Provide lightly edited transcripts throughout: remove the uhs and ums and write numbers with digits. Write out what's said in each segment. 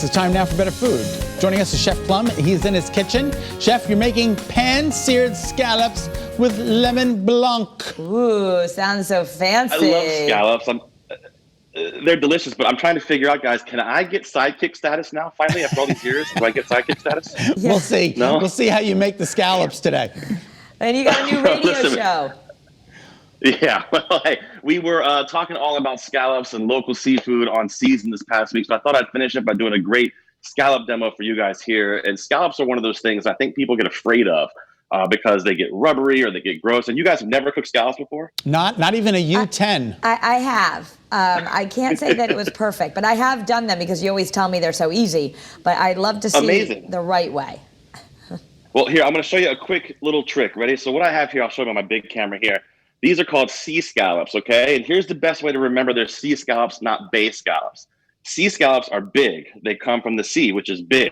It's time now for better food. Joining us is Chef Plum. He's in his kitchen. Chef, you're making pan-seared scallops with lemon blanc. Ooh, sounds so fancy. I love scallops. They're delicious, but I'm trying to figure out, guys, can I get sidekick status now? Finally, after all these years, do I get sidekick status? Yeah. We'll see. No? We'll see how you make the scallops today. And you got a new radio Listen, show. Yeah, well, hey, we were talking all about scallops and local seafood on Season this past week, so I thought I'd finish it by doing a great scallop demo for you guys here. And scallops are one of those things I think people get afraid of because they get rubbery or they get gross. And you guys have never cooked scallops before? Not even a U10. I have. I can't say that it was perfect, but I have done them because you always tell me they're so easy. But I'd love to see the right way. Well, here, I'm going to show you a quick little trick. Ready? So what I have here, I'll show you on my big camera here. These are called sea scallops, okay? And here's the best way to remember they're sea scallops, not bay scallops. Sea scallops are big. They come from the sea, which is big.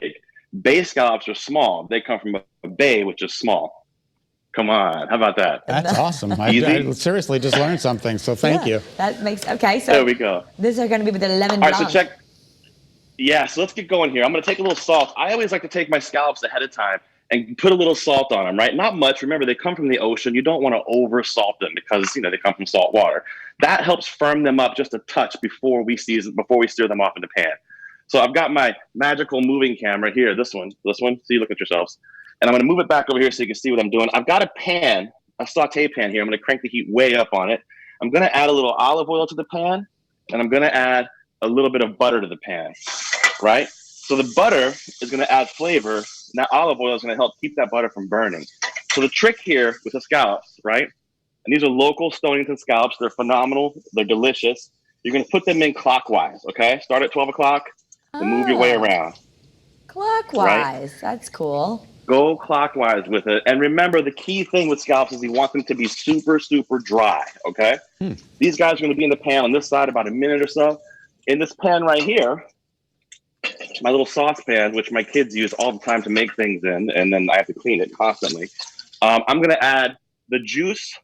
Bay scallops are small. They come from a bay, which is small. Come on, how about that? That's awesome. I seriously just learned something, so thank you. That makes, okay, so there we go. These are gonna be with the lemon blanc. All right, so check. Yeah, so let's get going here. I'm gonna take a little salt. I always like to take my scallops ahead of time and put a little salt on them, right? Not much. Remember, they come from the ocean. You don't want to over salt them because, you know, they come from salt water. That helps firm them up just a touch before we steer them off in the pan. So I've got my magical moving camera here, this one. So you look at yourselves. And I'm going to move it back over here so you can see what I'm doing. I've got a pan, a saute pan here. I'm going to crank the heat way up on it. I'm going to add a little olive oil to the pan, and I'm going to add a little bit of butter to the pan, right? So the butter is going to add flavor. Now olive oil is going to help keep that butter from burning. So the trick here with the scallops, right? And these are local Stonington scallops. They're phenomenal. They're delicious. You're going to put them in clockwise, okay? Start at 12 o'clock and move your way around. Clockwise. Right? That's cool. Go clockwise with it. And remember, the key thing with scallops is you want them to be super, super dry, okay? These guys are going to be in the pan on this side about a minute or so. In this pan right here, my little saucepan, which my kids use all the time to make things in, and then I have to clean it constantly. I'm going to add the juice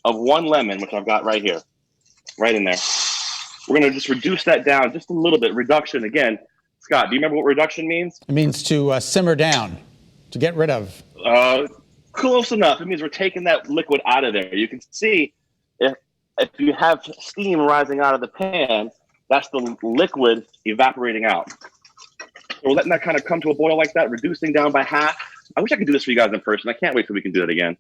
of one lemon, which I've got right here, right in there. We're going to just reduce that down just a little bit. Reduction, again. Scott, do you remember what reduction means? It means to simmer down, to get rid of. Close enough. It means we're taking that liquid out of there. You can see if you have steam rising out of the pan, that's the liquid evaporating out. So we're letting that kind of come to a boil like that, reducing down by half. I wish I could do this for you guys in person. I can't wait till we can do it again.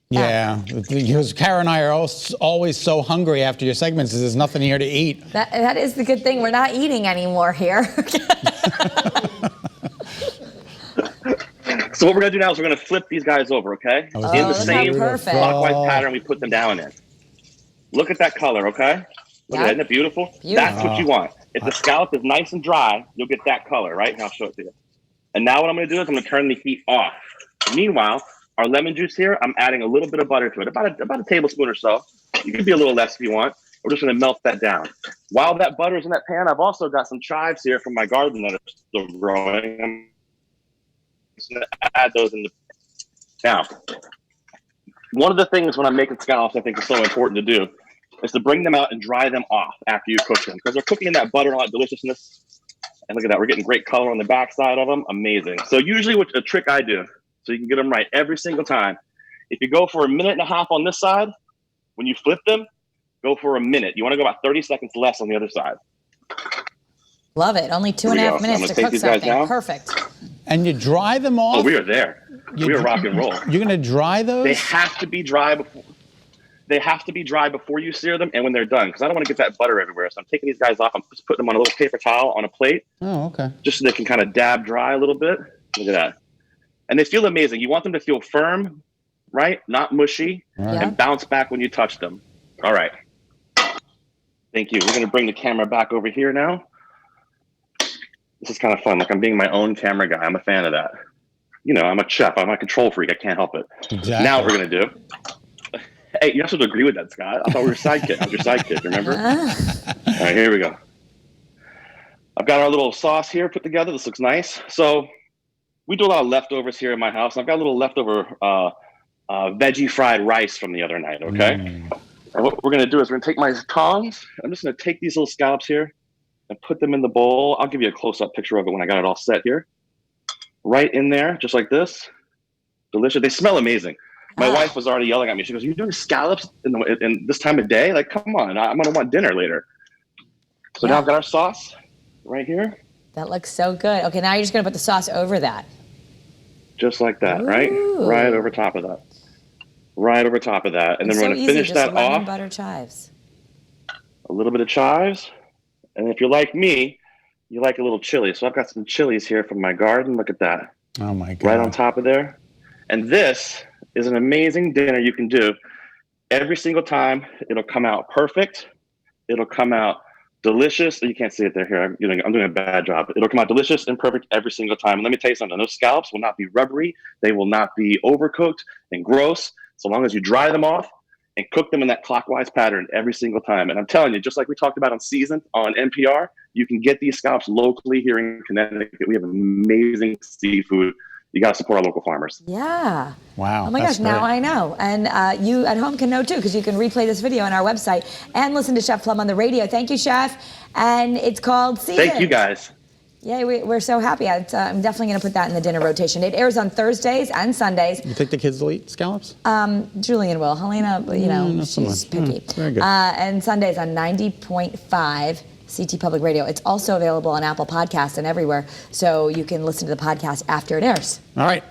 Yeah, because Kara and I are always so hungry after your segments. There's nothing here to eat. That is the good thing. We're not eating anymore here. So what we're going to do now is we're going to flip these guys over, okay? In the same clockwise pattern we put them down in. Look at that color, okay? Look at that. Isn't it beautiful? That's what you want. If the scallop is nice and dry, you'll get that color, right? And I'll show it to you. And now what I'm going to do is I'm going to turn the heat off. Meanwhile, our lemon juice here, I'm adding a little bit of butter to it, about a tablespoon or so. You can be a little less if you want. We're just going to melt that down. While that butter is in that pan, I've also got some chives here from my garden that are still growing. I'm just going to add those in the Now, one of the things when I'm making scallops I think is so important to do is to bring them out and dry them off after you cook them, because they're cooking in that butter and all that deliciousness. And look at that, we're getting great color on the backside of them. Amazing. So usually a trick I do, so you can get them right every single time, if you go for a minute and a half on this side, when you flip them, go for a minute. You want to go about 30 seconds less on the other side. Love it. Only 2.5 minutes to cook something. Perfect. And you dry them off? Oh, we are there. We are rock and roll. You're going to dry those? They have to be dry before. They have to be dry before you sear them and when they're done, because I don't want to get that butter everywhere. So I'm taking these guys off. I'm just putting them on a little paper towel on a plate. Oh, okay. Just so they can kind of dab dry a little bit. Look at that. And they feel amazing. You want them to feel firm, right? Not mushy, and bounce back when you touch them. All right. Thank you. We're going to bring the camera back over here now. This is kind of fun. Like I'm being my own camera guy. I'm a fan of that. You know, I'm a chef. I'm a control freak. I can't help it. Exactly. Now what we're going to do. Hey, you have to agree with that, Scott. I thought we were sidekick. I was your sidekick, remember? All right, here we go. I've got our little sauce here put together. This looks nice. So we do a lot of leftovers here in my house. I've got a little leftover veggie fried rice from the other night, okay? And what we're going to do is we're going to take my tongs. I'm just going to take these little scallops here, and put them in the bowl. I'll give you a close-up picture of it when I got it all set here. Right in there, just like this. Delicious. They smell amazing. My wife was already yelling at me. She goes, "You're doing scallops in this time of day? Like, come on, I'm going to want dinner later." So now I've got our sauce right here. That looks so good. Okay, now you're just going to put the sauce over that. Just like that, right? Right over top of that. Right over top of that. And then we're going to finish that off. Butter chives. A little bit of chives. And if you're like me, you like a little chili. So I've got some chilies here from my garden. Look at that. Oh, my God. Right on top of there. And this is an amazing dinner you can do. Every single time, it'll come out perfect. It'll come out delicious. You can't see it there. Here, I'm doing a bad job. It'll come out delicious and perfect every single time. And let me tell you something. Those scallops will not be rubbery. They will not be overcooked and gross. So long as you dry them off and cook them in that clockwise pattern every single time. And I'm telling you, just like we talked about on Seasoned on NPR, you can get these scallops locally here in Connecticut. We have amazing seafood. You got to support our local farmers. Yeah. Wow. Oh my gosh, now I know. And you at home can know too, because you can replay this video on our website and listen to Chef Plum on the radio. Thank you, Chef. And it's called Seasoned. Thank you, guys. Yeah, we're so happy. I'm definitely going to put that in the dinner rotation. It airs on Thursdays and Sundays. You think the kids will eat scallops? Julian will. Helena, she's picky. Very good. And Sundays on 90.5 CT Public Radio. It's also available on Apple Podcasts and everywhere, so you can listen to the podcast after it airs. All right.